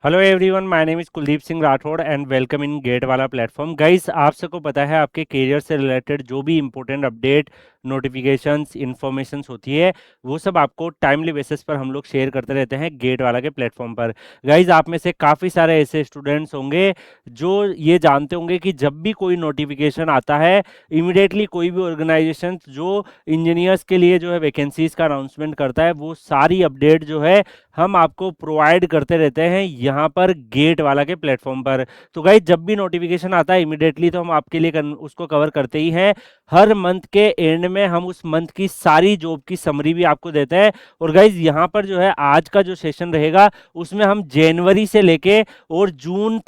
Hello everyone, my name is Kuldeep Singh Rathore and welcome in GATE Wallah platform. Guys, आप सबको पता है आपके करियर से रिलेटेड जो भी इंपॉर्टेंट अपडेट, नोटिफिकेशंस, इन्फॉर्मेशंस होती है वो सब आपको टाइमली बेसिस पर हम लोग शेयर करते रहते हैं गेट वाला के प्लेटफॉर्म पर। गाइस, आप में से काफ़ी सारे ऐसे स्टूडेंट्स होंगे जो ये जानते होंगे कि जब भी कोई नोटिफिकेशन आता है, इमिडिएटली कोई भी ऑर्गेनाइजेशन जो इंजीनियर्स के लिए जो है वैकेंसीज का अनाउंसमेंट करता है, वो सारी अपडेट जो है हम आपको प्रोवाइड करते रहते हैं यहाँ पर गेट वाला के प्लेटफॉर्म पर। तो गाइज, जब भी नोटिफिकेशन आता है इमिडिएटली तो हम आपके लिए उसको कवर करते ही हैं। हर मंथ के एंड में हम उस मंथ की सारी जॉब की समरी भी आपको देते हैं। और गाइज, यहाँ पर जो है आज का जो सेशन रहेगा उसमें हम जनवरी से लेके और जून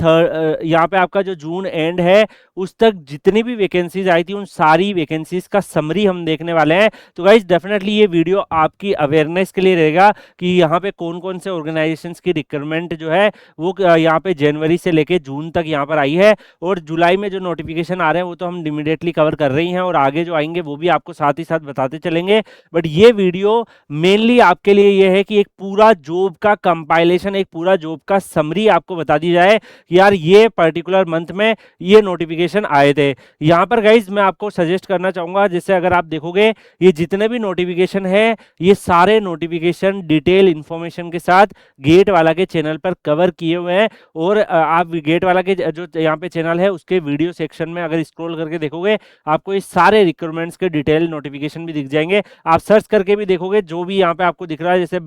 यहाँ पे आपका जो जून एंड है उस तक जितनी भी वैकेंसीज आई थी उन सारी वैकेंसीज का समरी हम देखने वाले हैं। तो गाइज, डेफिनेटली ये वीडियो आपकी अवेयरनेस के लिए रहेगा कि यहाँ पे कौन कौन से ऑर्गेनाइजेशंस की रिक्वायरमेंट जो है वो यहाँ पे जनवरी से लेके जून तक यहाँ पर आई है। और जुलाई में जो नोटिफिकेशन आ रहे हैं वो तो हम इमीडिएटली कवर कर रही हैं और आगे जो आएंगे वो भी आपको साथ ही साथ बताते चलेंगे। बट ये वीडियो मेनली आपके लिए ये है कि एक पूरा जॉब का कंपाइलेशन, एक पूरा जॉब का समरी आपको बता दी जाए कि यार ये पर्टिकुलर मंथ में ये नोटिफिकेशन आए थे। यहाँ पर गाइज मैं आपको सजेस्ट करना चाहूंगा, जैसे अगर आप देखोगे ये जितने भी नोटिफिकेशन है ये सारे नोटिफिकेशन डिटेल इंफॉर्मेशन के साथ गेट वाला के चैनल पर कवर किए हुए हैं। और आप गेट वाला के जो यहाँ पे चैनल है उसके वीडियो सेक्शन में अगर स्क्रॉल करके देखोगे आपको ये सारे रिक्वायरमेंट्स के डिटेल नोटिफिकेशन भी दिख जाएंगे। आप सर्च करके भी देखोगे जो भी यहाँ पे आपको दिख रहा है, जैसे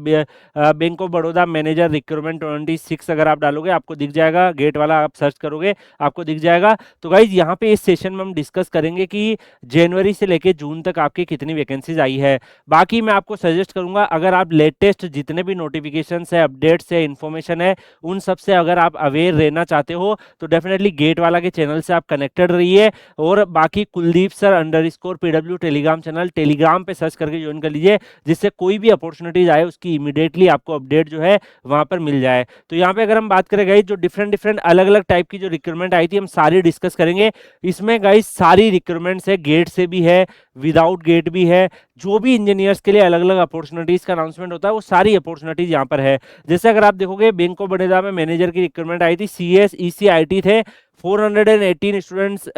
bank of Baroda manager requirement 26 अगर आप डालोगे आपको दिख जाएगा, गेट वाला आप सर्च करोगे आपको दिख जाएगा। तो गाइज, यहाँ पे इस सेशन में हम डिस्कस करेंगे कि जनवरी से लेके जून तक आपकी कितनी वैकेंसीज आई है। बाकी मैं आपको सजेस्ट करूंगा अगर आप लेटेस्ट जितने भी नोटिफिकेशन है, अपडेट्स है, इंफॉर्मेशन है, उन सब से अगर आप अवेयर रहना चाहते हो तो डेफिनेटली गेट वाला के चैनल से आप कनेक्टेड रहिए। और बाकी Kuldeep sir _PW Telegram channel Telegram पे सर्च करके ज्वाइन कर लीजिए, जिससे कोई भी अपॉर्चुनिटीज आए उसकी इमीडिएटली आपको अपडेट जो है वहां पर मिल जाए। तो यहाँ पे अगर हम बात करें गाइस, जो डिफरेंट डिफरेंट अलग अलग टाइप की जो रिक्वायरमेंट आई थी हम सारी डिस्कस करेंगे। इसमें गाइस सारी रिक्वायरमेंट्स है, गेट से भी है, विदाउट गेट भी है। जो भी इंजीनियर्स के लिए अलग अलग अपॉर्चुनिटीज का अनाउंसमेंट होता है वो सारी अपॉर्चुनिटीज यहाँ पर है। जैसे अगर आप देखोगे बैंक ऑफ बड़ौदा में मैनेजर की रिक्वायरमेंट आई थी, CS EC IT थे, 418 स्टूडेंट्स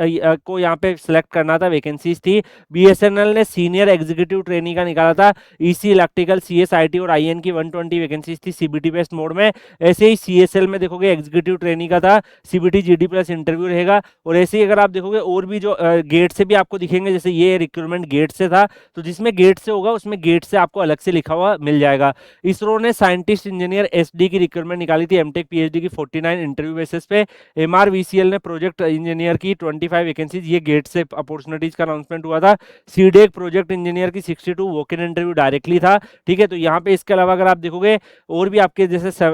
को यहाँ पे सिलेक्ट करना था, वैकेंसीज थी। BSNL ने सीनियर एग्जीक्यूटिव ट्रेनी का निकाला था, EC इलेक्ट्रिकल, CS IT और IN की 120 वैकेंसीज थी CBT बेस्ड मोड में। ऐसे ही CSL में देखोगे एग्जीक्यूटिव ट्रेनी का था, CBT GD प्लस इंटरव्यू रहेगा। और ऐसे ही अगर आप देखोगे और भी जो गेट से भी आपको दिखेंगे, जैसे ये रिक्रूटमेंट गेट से था तो जिसमें गेट से होगा उसमें गेट से आपको अलग से लिखा हुआ मिल जाएगा। इसरो ने साइंटिस्ट इंजीनियर SD की रिक्रूटमेंट निकाली थी, MTech PhD की 49 इंटरव्यू बेसिस पे। MRVCL ने प्रोजेक्ट इंजीनियर की 25 वैकेंसीज, ये गेट से अपॉर्चुनिटीज का अनाउंसमेंट हुआ था। सीडेक प्रोजेक्ट इंजीनियर की 62 वॉक इन इंटरव्यू डायरेक्टली था। ठीक है, तो यहाँ पे इसके अलावा अगर आप देखोगे और भी आपके जैसे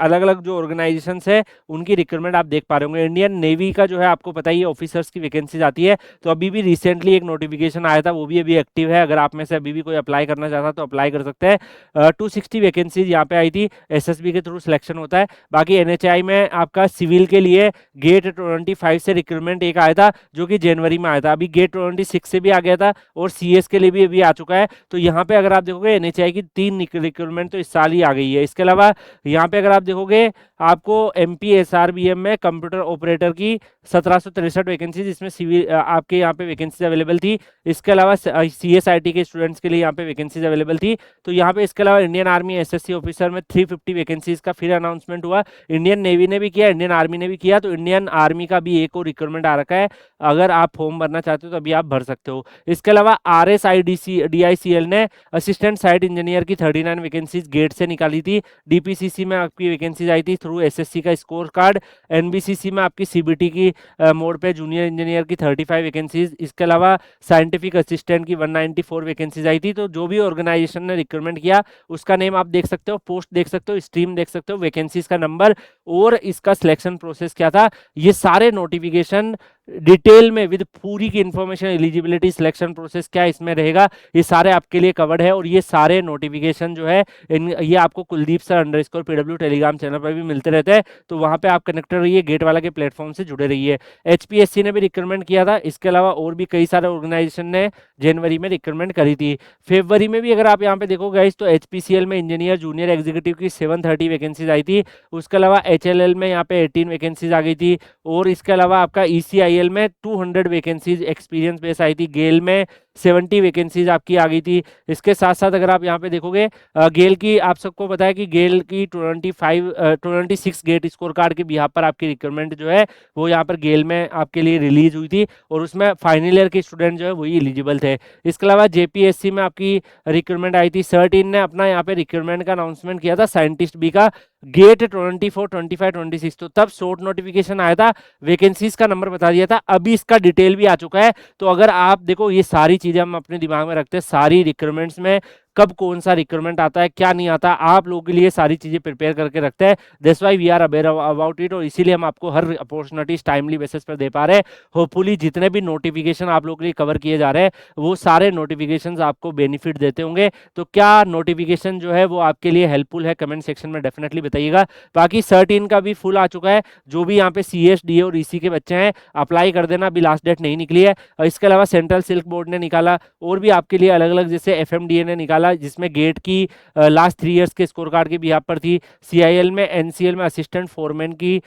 अलग अलग जो ऑर्गेनाइजेशन है उनकी रिक्रूटमेंट आप देख पा रहे होंगे। इंडियन नेवी का जो है आपको पता ही है ऑफिसर्स की वैकेंसीज आती है, तो अभी भी रिसेंटली एक नोटिफिकेशन आया था, वो भी अभी एक्टिव है। अगर आप में से अभी भी कोई अप्लाई करना चाहता तो अप्लाई कर सकते हैं। 260 वैकेंसीज यहाँ पे आई थी, SSB के थ्रू सिलेक्शन होता है। बाकी NHI में आपका सिविल के लिए गेट 25 से रिक्रूटमेंट एक आया था जो कि जनवरी में आया था, अभी गेट 26 से भी आ गया था और CS के लिए भी अभी आ चुका है। तो यहाँ पे अगर आप देखोगे NHI की 3 रिक्रूटमेंट तो इस साल ही आ गई है। इसके अलावा यहाँ पे अगर आप देखोगे आपको MP SRBM में कंप्यूटर ऑपरेटर की 1763 वैकेंसीज, इसमें सिविल आपके यहाँ पे वैकेंसीज अवेलेबल थी। इसके अलावा CSIT के स्टूडेंट्स के लिए यहाँ पे वैकेंसीज अवेलेबल थी। तो यहाँ पे इसके अलावा इंडियन आर्मी SSC ऑफिसर में 350 वैकेंसीज का फिर अनाउंसमेंट हुआ। इंडियन नेवी ने भी किया, इंडियन आर्मी ने भी किया, तो इंडियन आर्मी का भी एक और रिक्रूटमेंट आ रखा है। अगर आप फॉर्म भरना चाहते हो तो अभी आप भर सकते हो। इसके अलावा RSIDICL ने असिस्टेंट साइट इंजीनियर की 39 वैकेंसीज गेट से निकाली थी। DPCC में आपकी वैकेंसीज आई थी थ्रू SSC का स्कोर कार्ड। NBCC में आपकी CBT की मोड पे जूनियर इंजीनियर की 35 वैकेंसीज। इसके अलावा साइंटिफिक असिस्टेंट की 194 वैकेंसीज आई थी। तो जो भी ऑर्गेनाइजेशन ने रिक्रूटमेंट किया उसका नेम आप देख सकते हो, पोस्ट देख सकते हो, स्ट्रीम देख सकते हो, वैकेंसीज का नंबर और इसका सिलेक्शन प्रोसेस क्या था। ये सारे नोटिफिकेशन डिटेल में विद पूरी की इन्फॉर्मेशन, एलिजिबिलिटी, सिलेक्शन प्रोसेस क्या इसमें रहेगा, ये सारे आपके लिए कवर्ड है। और ये सारे नोटिफिकेशन जो है ये आपको Kuldeep sir underscore PW Telegram channel पर भी मिलते रहते हैं, तो वहाँ पे आप कनेक्टेड रहिए, गेट वाला के प्लेटफॉर्म से जुड़े रहिए। HPSC ने भी रिक्रूटमेंट किया था, इसके अलावा और भी कई सारे ऑर्गेनाइजेशन ने जनवरी में रिक्रूटमेंट करी थी। फरवरी में भी अगर आप यहाँ पे देखोगे गाइस, तो HPCL में इंजीनियर जूनियर एग्जीक्यूटिव की 730 वैकेंसीज आई थी। उसके अलावा HLL में यहाँ पे 18 वैकेंसीज आ गई थी। और इसके अलावा आपका ECIL में 200 वैकेंसीज एक्सपीरियंस बेस आई थी। गेल में 70 वैकेंसीज आपकी आ गई थी। इसके साथ साथ अगर आप यहाँ पे देखोगे, गेल की आप सबको पता है कि गेल की 26 गेट स्कोर कार्ड के बिहाफ पर आपकी रिक्रूटमेंट जो है वो यहाँ पर गेल में आपके लिए रिलीज हुई थी, और उसमें फाइनल ईयर के स्टूडेंट जो है वही एलिजिबल थे। इसके अलावा JPSC में आपकी रिक्रूटमेंट आई थी। 13 ने अपना यहाँ पे रिक्रूटमेंट का अनाउंसमेंट किया था साइंटिस्ट बी का, गेट 24, 25, 26, तो तब शॉर्ट नोटिफिकेशन आया था, वैकेंसीज का नंबर बता दिया था। अभी इसका डिटेल भी आ चुका है। तो अगर आप देखो, ये सारी चीजें हम अपने दिमाग में रखते हैं, सारी रिक्रूटमेंट्स में कब कौन सा रिक्रूटमेंट आता है, क्या नहीं आता, आप लोगों के लिए सारी चीजें प्रिपेयर करके रखते हैं। That's why we are aware about it, और इसीलिए हम आपको हर अपॉर्चुनिटीज टाइमली बेसिस पर दे पा रहे हैं। होपफुली जितने भी नोटिफिकेशन आप लोगों के लिए कवर किए जा रहे हैं, वो सारे नोटिफिकेशन आपको बेनिफिट देते होंगे। तो क्या नोटिफिकेशन जो है वो आपके लिए हेल्पफुल है, कमेंट सेक्शन में डेफिनेटली बताइएगा। बाकी 13 का भी फुल आ चुका है। जो भी यहाँ पे CS, DA और EC के बच्चे हैं, अप्लाई कर देना, अभी लास्ट डेट नहीं निकली है। और इसके अलावा सेंट्रल सिल्क बोर्ड ने निकाला, और भी आपके लिए अलग अलग, जैसे FMDA ने निकाला, जिसमें गेट की लास्ट 3 ईयर्स के स्कोर कार्ड की भी यहाँ पर थी। CIL में, NCL में असिस्टेंट फोरमैन की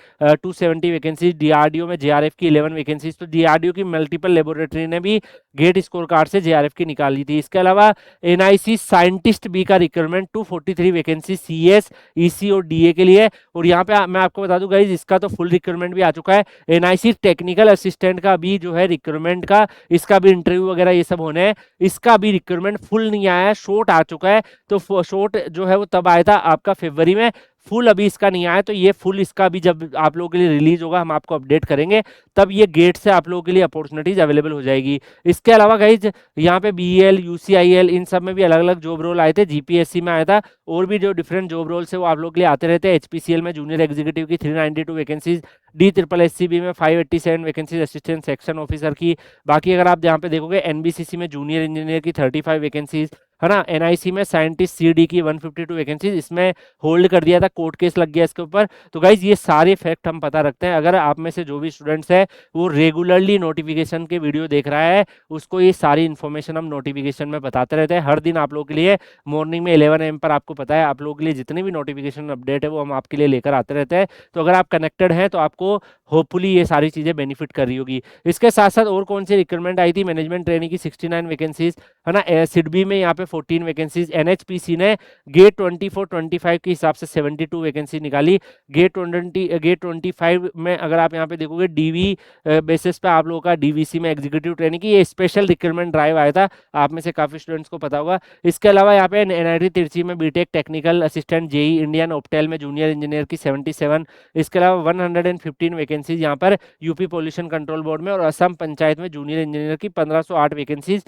270 वैकेंसी, DRDO में JRF की 11 वैकेंसीज। तो DRDO की मल्टीपल लेबोरेटरी ने भी गेट स्कोर कार्ड से JRF की निकाली थी। इसके अलावा NIC साइंटिस्ट बी का रिक्रूटमेंट 243 वैकेंसी CS, EC और DA के लिए। और यहाँ पे मैं आपको बता दूं गाइज, इसका तो फुल रिक्रूटमेंट भी आ चुका है। NIC टेक्निकल असिस्टेंट का भी जो है रिक्रूटमेंट का, इसका भी इंटरव्यू वगैरह ये सब होने हैं। इसका भी रिक्रूटमेंट फुल नहीं आया है, शॉर्ट आ चुका है। तो शॉर्ट जो है वो तब आया था आपका फरवरी में, फुल अभी इसका नहीं आया। तो ये फुल इसका भी जब आप लोगों के लिए रिलीज होगा, हम आपको अपडेट करेंगे, तब ये गेट से आप लोगों के लिए अपॉर्चुनिटीज अवेलेबल हो जाएगी। इसके अलावा गाइज यहाँ पे BEL, UCIL इन सब में भी अलग अलग जॉब रोल आए थे। GPSC में आया था, और भी जो डिफरेंट जॉब रोल्स है वो आप लोग के लिए आते रहते हैं। HPCL में जूनियर एग्जीक्यूटिव की 392 वैकेंसीज, DSSSB में 587 वैकेंसीज असिस्टेंट सेक्शन ऑफिसर की। बाकी अगर आप यहाँ पे देखोगे, NBCC में जूनियर इंजीनियर की 35 वैकेंसीज है ना। NIC में साइंटिस्ट CD की 152 वैकेंसीज, इसमें होल्ड कर दिया था, कोर्ट केस लग गया इसके ऊपर। तो गाइज ये सारे फैक्ट हम पता रखते हैं। अगर आप में से जो भी स्टूडेंट्स है वो रेगुलरली नोटिफिकेशन के वीडियो देख रहा है, उसको ये सारी इन्फॉर्मेशन हम नोटिफिकेशन में बताते रहते हैं हर दिन आप लोगों के लिए। मॉर्निंग में 11 AM पर आपको पता है, आप लोगों के लिए जितनी भी नोटिफिकेशन अपडेट है वो हम आपके लिए लेकर आते रहते हैं। तो अगर आप कनेक्टेड हैं तो आपको होपफुली ये सारी चीजें बेनिफिट कर रही होगी। इसके साथ साथ और कौन सी रिक्रूटमेंट आई थी, मैनेजमेंट ट्रेनिंग की 69 वैकेंसीज है ना। SIDBI में यहाँ पे 14 वैकेंसीज। NHPC ने गेट 24, 25 के हिसाब से 72 वैकेंसी निकाली। गेट 25 में अगर आप यहाँ पे देखोगे, DV बेसिस पे आप लोगों का DVC में एग्जीक्यूटिव ट्रेनिंग की ये स्पेशल रिक्रूटमेंट ड्राइव आया था, आप में से काफी स्टूडेंट्स को पता होगा। इसके अलावा यहाँ पे NIT तिरची में BTech technical assistant JEE Indian Optel में जूनियर इंजीनियर की 77। इसके अलावा 115 वैकेंसीज यहाँ पर यूपी पॉल्यूशन कंट्रोल बोर्ड में, और असम पंचायत में जूनियर इंजीनियर की 1508 वैकेंसीज।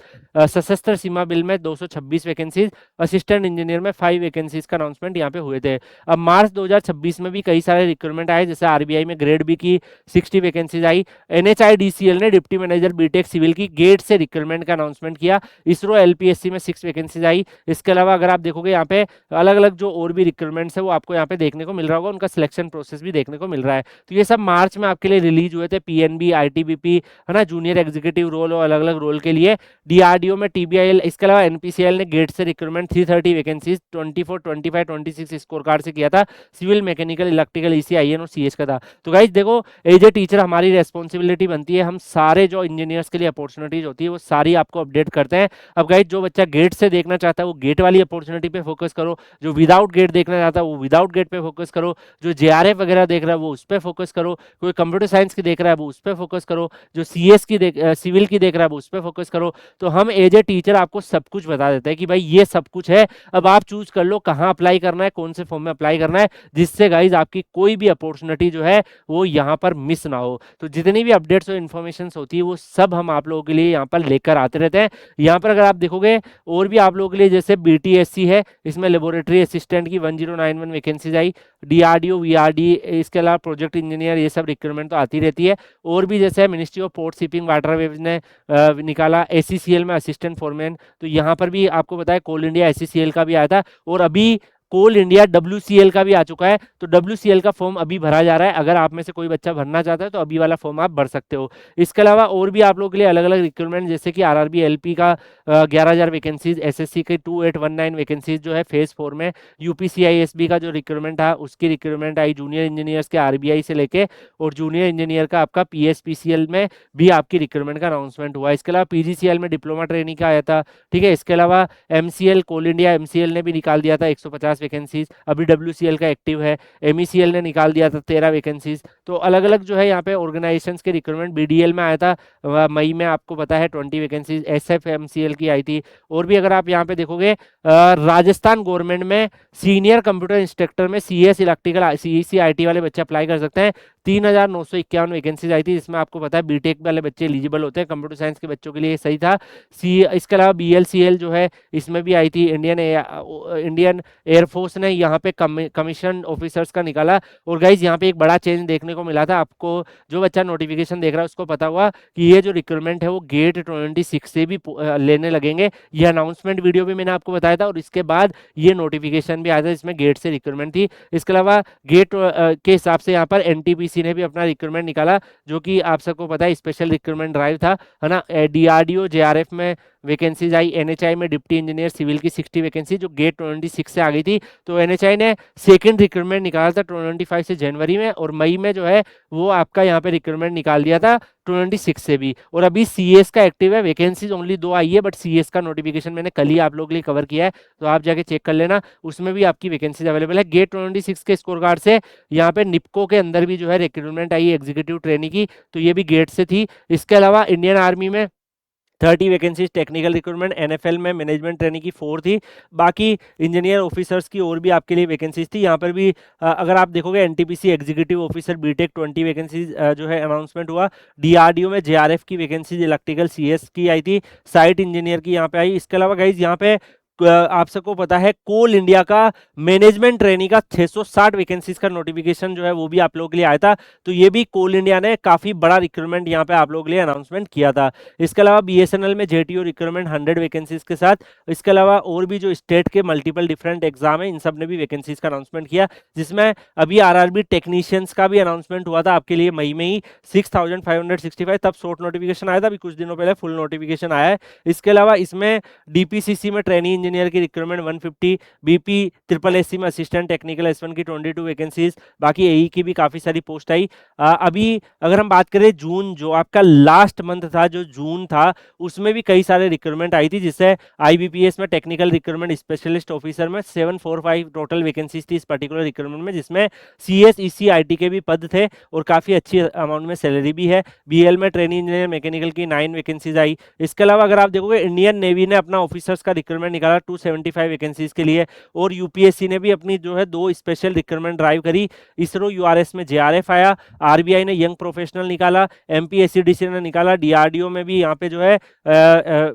सशस्त्र सीमा बिल में 226 वैकेंसीज, असिस्टेंट इंजीनियर में 5 वैकेंसीज का अनाउंसमेंट यहाँ पे हुए थे। अब मार्च 2026 में भी कई सारे रिक्रूटमेंट आए, जैसे RBI में ग्रेड बी की 60 वैकेंसीज आई। NHIDCL ने डिप्टी मैनेजर BTech सिविल की गेट से रिक्रूटमेंट का अनाउंसमेंट किया। इसरो LPSC में 6 वैकेंसीज आई। इसके अलावा अगर आप देखोगे यहाँ पे अलग अलग जो और भी रिक्रूटमेंट्स है वो आपको यहाँ पे देखने को मिल रहा होगा, उनका सिलेक्शन प्रोसेस भी देखने को मिल रहा है। तो ये सब मार्च में आपके लिए रिलीज हुए थे। PNB, ITBP है ना, जूनियर एग्जीक्यूटिव रोल और अलग अलग रोल के लिए। DRDO में TBIL, इसके अलावा NPCL ने गेट से रिक्रूटमेंट 330 वैकेंसीज 24, 25, 26 स्कोर कार्ड से किया था। Civil, mechanical, electrical, EC, IN और CS का था। तो गाइज देखो, एज ए टीचर हमारी रेस्पॉन्सिबिलिटी बनती है, हम सारे जो इंजीनियर्स के लिए अपॉर्चुनिटीज होती है वो सारी आपको अपडेट करते हैं। अब गाइज जो बच्चा गेट से देखना चाहता है वो गेट वाली अपॉर्चुनिटी पे फोकस करो, जो विदाउट गेट देखना चाहता है वो विदाउट गेट पे फोकस करो, जो JRF वगैरह देख रहा है वो उस पर फोकस करो, कोई कंप्यूटर साइंस की देख रहा है वो उस पर फोकस करो, जो CS की सिविल की देख रहा है वो उस पर फोकस करो। तो हम एज ए टीचर आपको सब कुछ बता देते हैं। रहता है कि भाई ये सब कुछ है, अब आप चूज कर लो कहाँ अप्लाई करना है, कौन से फॉर्म में अप्लाई करना है, जिससे गाइज आपकी कोई भी अपॉर्चुनिटी जो है वो यहाँ पर मिस ना हो। तो जितनी भी अपडेट्स और इन्फॉर्मेशन होती है वो सब हम आप लोगों के लिए यहाँ पर लेकर आते रहते हैं। यहाँ पर अगर आप देखोगे और भी आप लोगों के लिए जैसे BTSC है, इसमें लेबोरेटरी असिस्टेंट की 1091 वैकेंसीज आई, DRDO VRD, इसके अलावा प्रोजेक्ट इंजीनियर, ये सब रिक्रूटमेंट तो आती रहती है। और भी जैसे ministry of port shipping waterways ने निकाला ACCL में असिस्टेंट फोरमैन, तो यहाँ पर भी आपको पता है कोल इंडिया ACCL का भी आया था, और अभी कोल इंडिया WCL का भी आ चुका है। तो WCL का फॉर्म अभी भरा जा रहा है, अगर आप में से कोई बच्चा भरना चाहता है तो अभी वाला फॉर्म आप भर सकते हो। इसके अलावा और भी आप लोगों के लिए अलग अलग रिक्रूटमेंट, जैसे कि RRB LP का 11,000 वैकेंसीज, SSC के 2819 वैकेंसीज जो है फेज 4 में, UPCISB का जो रिक्रूटमेंट था उसकी रिक्रूटमेंट आई, जूनियर इंजीनियर्स के RBI से लेके, और जूनियर इंजीनियर का आपका PSPCL में भी आपकी रिक्रूटमेंट का अनाउंसमेंट हुआ। इसके अलावा PGCL में डिप्लोमा ट्रेनिंग का आया था, ठीक है। इसके अलावा MCL कोल इंडिया MCL ने भी निकाल दिया था 150 वैकेंसीज, अभी WCL का एक्टिव है। MECL ने निकाल दिया था 13 वैकेंसीज। तो अलग अलग जो है यहाँ पे ऑर्गेनाइजेशंस के रिक्रूटमेंट, BDL में आया था मई में, आपको पता है 20 वैकेंसीज, SFMCL की आई थी। और भी अगर आप यहाँ पे देखोगे राजस्थान गवर्नमेंट में सीनियर कंप्यूटर इंस्ट्रक्टर में CS इलेक्ट्रिकल CEC IT वाले बच्चे अप्लाई कर सकते हैं, 3,951 वैकेंसीज आई थी, जिसमें आपको पता है BTech वाले बच्चे एलिजिबल होते हैं, कंप्यूटर साइंस के बच्चों के लिए सही था। इसके अलावा BLCL जो है इसमें भी आई थी, इंडियन एयरफोर्स ने यहाँ पे कमीशन ऑफिसर्स का निकाला। और गाइज यहाँ पे एक बड़ा चेंज देखने को मिला था, आपको जो बच्चा नोटिफिकेशन देख रहा है उसको पता हुआ कि ये जो रिक्रूटमेंट है वो गेट 26 से भी लेने लगेंगे। ये अनाउंसमेंट वीडियो भी मैंने आपको बताया था, और इसके बाद ये नोटिफिकेशन भी आया था जिसमें गेट से रिक्रूटमेंट थी। इसके अलावा गेट के हिसाब से यहाँ पर NTPC ने भी अपना रिक्रूटमेंट निकाला, जो कि आप सबको पता है स्पेशल रिक्रूटमेंट ड्राइव था, है ना। DRDO JRF में वैकेंसीज आई, NHI में डिप्टी इंजीनियर सिविल की 60 वैकेंसी जो गेट 26 से आ गई थी। तो NHI ने सेकंड रिक्रूटमेंट निकाला था 25 से जनवरी में, और मई में जो है वो आपका यहाँ पे रिक्रूटमेंट निकाल दिया था 26 से भी। और अभी CS का एक्टिव है, वैकेंसीज ओनली 2 आई है, बट CS का नोटिफिकेशन मैंने कल ही आप लोगों के लिए कवर किया है, तो आप जाके चेक कर लेना, उसमें भी आपकी वैकेंसीज अवेलेबल है। गेट 26 के स्कोर कार्ड से यहाँ पे निपको के अंदर भी जो है रिक्रूटमेंट आई एग्जीक्यूटिव ट्रेनिंग की, तो ये भी गेट से थी। इसके अलावा इंडियन आर्मी में 30 वैकेंसीज टेक्निकल रिक्रूटमेंट, NFL में मैनेजमेंट ट्रेनिंग की 4 थी, बाकी इंजीनियर ऑफिसर्स की और भी आपके लिए वैकेंसीज थी। यहाँ पर भी अगर आप देखोगे NTPC executive officer BTech 20 vacancies जो है अनाउंसमेंट हुआ। DRDO में JRF की वैकेंसीज इलेक्ट्रिकल CS की आई थी, साइट इंजीनियर की यहाँ पे आई। इसके अलावा गाइज यहाँ पे आप सबको पता है कोल इंडिया का मैनेजमेंट ट्रेनिंग का 660 वैकेंसीज का नोटिफिकेशन जो है वो भी आप लोगों के लिए आया था। तो ये भी कोल इंडिया ने काफी बड़ा रिक्रूटमेंट यहाँ पे आप लोगों के लिए अनाउंसमेंट किया था। इसके अलावा BSNL में JTO रिक्रूटमेंट 100 वैकेंसीज के साथ। इसके अलावा और भी जो स्टेट के मल्टीपल डिफरेंट एग्जाम है इन सब ने भी वैकेंसीज का अनाउंसमेंट किया, जिसमें अभी RRB टेक्नीशियंस का भी अनाउंसमेंट हुआ था आपके लिए मई में ही 6565, तब शॉर्ट नोटिफिकेशन आया था, अभी कुछ दिनों पहले फुल नोटिफिकेशन आया है। इसके अलावा इसमें DPCC में ट्रेनिंग इंजीनियर की रिक्रूटमेंट 150, BP SSSC में असिस्टेंट टेक्निकल S1 की 22 वैकेंसीज, बाकी AE की भी काफी सारी पोस्ट आई। अभी अगर हम बात करें जून, जो आपका लास्ट मंथ था, जो जून था, उसमें भी कई सारे रिक्रूटमेंट आई थी, जिससे IBPS में टेक्निकल रिक्रूटमेंट स्पेशलिस्ट ऑफिसर में 745 टोटल वैकेंसीज थी इस पर्टिकुलर रिक्रूटमेंट में, जिसमें CS EC IT के भी पद थे और काफी अच्छी अमाउंट में सैलरी भी है। BL में ट्रेनिंग इंजीनियर मैकेनिकल की 9 वैकेंसीज आई। इसके अलावा अगर आप देखोगे इंडियन नेवी ने अपना ऑफिसर्स का रिक्रूटमेंट निकाला 275 वैकेंसीज के लिए, और UPSC ने भी अपनी जो है 2 स्पेशल रिक्रूटमेंट ड्राइव करी। इसरो URS में JRF आया, RBI ने यंग प्रोफेशनल निकाला, MPSCDC ने निकाला, DRDO में भी यहाँ पे जो है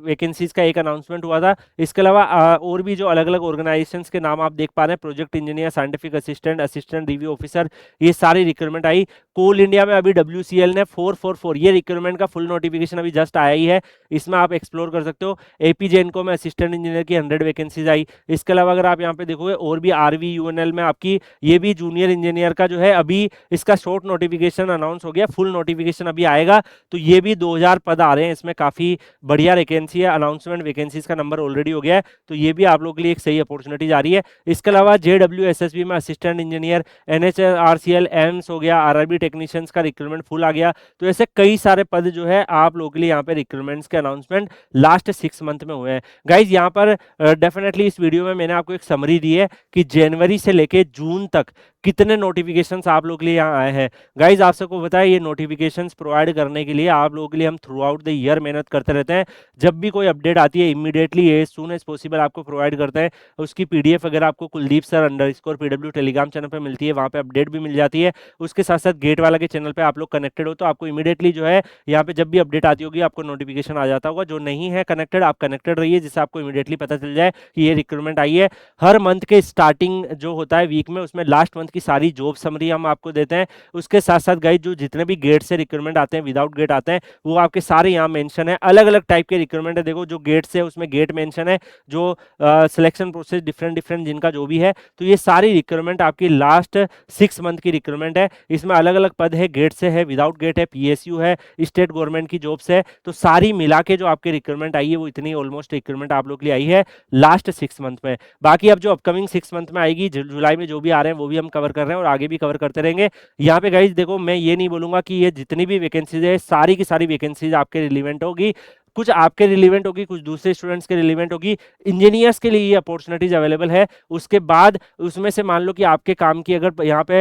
वैकेंसीज का एक अनाउंसमेंट हुआ था। इसके अलावा और भी जो अलग अलग ऑर्गेनाइजेशंस के नाम आप देख पा रहे हैं, project engineer, scientific assistant, assistant review officer, ये सारी रिक्रूटमेंट आई। कोल इंडिया में अभी WCL ने 444, ये रिक्रूटमेंट का फुल नोटिफिकेशन अभी जस्ट आया ही है, इसमें आप एक्सप्लोर कर सकते हो। AP जेनको में असिस्टेंट इंजीनियर की 100 वैकेंसीज आई। इसके अलावा अगर आप यहाँ पे देखोगे और भी RVUNL में आपकी ये भी जूनियर इंजीनियर का जो है अभी इसका शॉर्ट नोटिफिकेशन अनाउंस हो गया, फुल नोटिफिकेशन अभी आएगा। तो ये भी 2000 पद आ रहे हैं, इसमें काफी बढ़िया वैकेंसी है, अनाउंसमेंट वैकेंसीज का नंबर ऑलरेडी हो गया है, तो ये भी आप लोगों के लिए एक सही अपॉर्चुनिटी जा रही है। इसके अलावा JWSSB में असिस्टेंट इंजीनियर, NHRCL एम्स हो गया, RRB टेक्नीशियंस का रिक्रूटमेंट फुल आ गया। तो ऐसे कई सारे पद जो है आप लोगों के लिए यहाँ पे रिक्रूटमेंट्स के अनाउंसमेंट लास्ट 6 मंथ में हुए हैं। गाइज यहाँ पर डेफिनेटली इस वीडियो में मैंने आपको एक समरी दी है कि जनवरी से लेके जून तक कितने नोटिफिकेशंस आप लोगों के लिए यहाँ आए हैं। गाइज आप सबको पता है ये नोटिफिकेशंस प्रोवाइड करने के लिए आप लोगों के लिए हम थ्रू आउट द ईयर मेहनत करते रहते हैं। जब भी कोई अपडेट आती है immediately as soon as possible आपको प्रोवाइड करते हैं। उसकी पीडीएफ अगर आपको Kuldeep sir underscore PW Telegram channel पर मिलती है, वहाँ पे अपडेट भी मिल जाती है। उसके साथ साथ गेट वाला के चैनल पर आप लोग कनेक्टेड हो तो आपको इमीडिएटली जो है यहाँ पे जब भी अपडेट आती होगी आपको नोटिफिकेशन आ जाता होगा। जो नहीं है कनेक्टेड आप कनेक्टेड रहिए जिससे आपको इमीडिएटली पता चल जाए कि ये रिक्रूटमेंट आई है। हर मंथ के स्टार्टिंग जो होता है वीक में उसमें लास्ट मंथ की सारी जॉब समरी हम आपको देते हैं। उसके साथ साथ गाइस जो जितने भी गेट से रिक्रूटमेंट आते हैं विदाउट गेट आते हैं वो आपके सारे यहाँ मेंशन है। अलग अलग टाइप के रिक्रूटमेंट है। देखो जो गेट से उसमें गेट मेंशन है, जो सिलेक्शन प्रोसेस डिफरेंट डिफरेंट जिनका जो भी है, तो ये सारी रिक्रूटमेंट आपकी लास्ट 6 मंथ की रिक्रूटमेंट है। इसमें अलग अलग पद है, गेट से है, विदाउट गेट है, पीएसयू है, स्टेट गवर्नमेंट की जॉब्स है। तो सारी मिला के जो आपकी रिक्रूटमेंट आई है वो इतनी ऑलमोस्ट रिक्रूटमेंट आप लोग के लिए आई है लास्ट 6 मंथ में। बाकी अब जो अपकमिंग 6 मंथ में आएगी जुलाई में जो भी आ रहे हैं वो भी हम कवर कर रहे हैं और आगे भी कवर करते रहेंगे। यहाँ पे गाइज देखो मैं ये नहीं बोलूंगा कि ये जितनी भी वैकेंसीज है सारी की सारी वैकेंसीज आपके रिलीवेंट होगी। कुछ आपके रिलीवेंट होगी, कुछ दूसरे स्टूडेंट्स के रिलीवेंट होगी। इंजीनियर्स के लिए ये अपॉर्चुनिटीज अवेलेबल है। उसके बाद उसमें से मान लो कि आपके काम की अगर यहाँ पे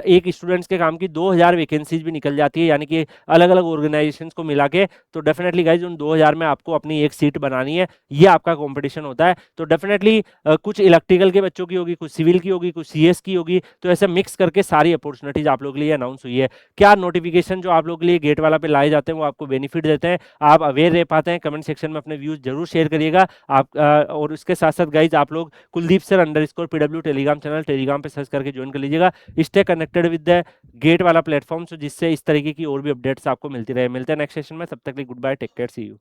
एक स्टूडेंट्स के काम की 2000 वैकेंसीज भी निकल जाती है, यानी कि अलग अलग ऑर्गेनाइजेशंस को मिला के, तो डेफिनेटली गाइज उन 2000 में आपको अपनी एक सीट बनानी है। ये आपका कॉम्पिटिशन होता है। तो डेफिनेटली कुछ इलेक्ट्रिकल के बच्चों की होगी, कुछ सिविल की होगी, कुछ सीएस की होगी। तो ऐसे मिक्स करके सारी अपॉर्चुनिटीज आप लोग के लिए अनाउंस हुई है। क्या नोटिफिकेशन जो आप लोग के लिए गेट वाला पे लाए जाते हैं वो आपको बेनिफिट देते हैं, आप अवेयर रह पाते हैं? कमेंट सेक्शन में अपने व्यूज जरूर शेयर करिएगा आप। और उसके साथ साथ गाइज आप लोग Kuldeep sir underscore PW Telegram channel Telegram पे सर्च करके ज्वाइन कर लीजिएगा। Stay connected with the GATE Wallah platform जिससे इस तरीके की और भी अपडेट्स आपको मिलती रहे। मिलते हैं नेक्स्ट सेशन में, तब तक के लिए good bye, take care, see you.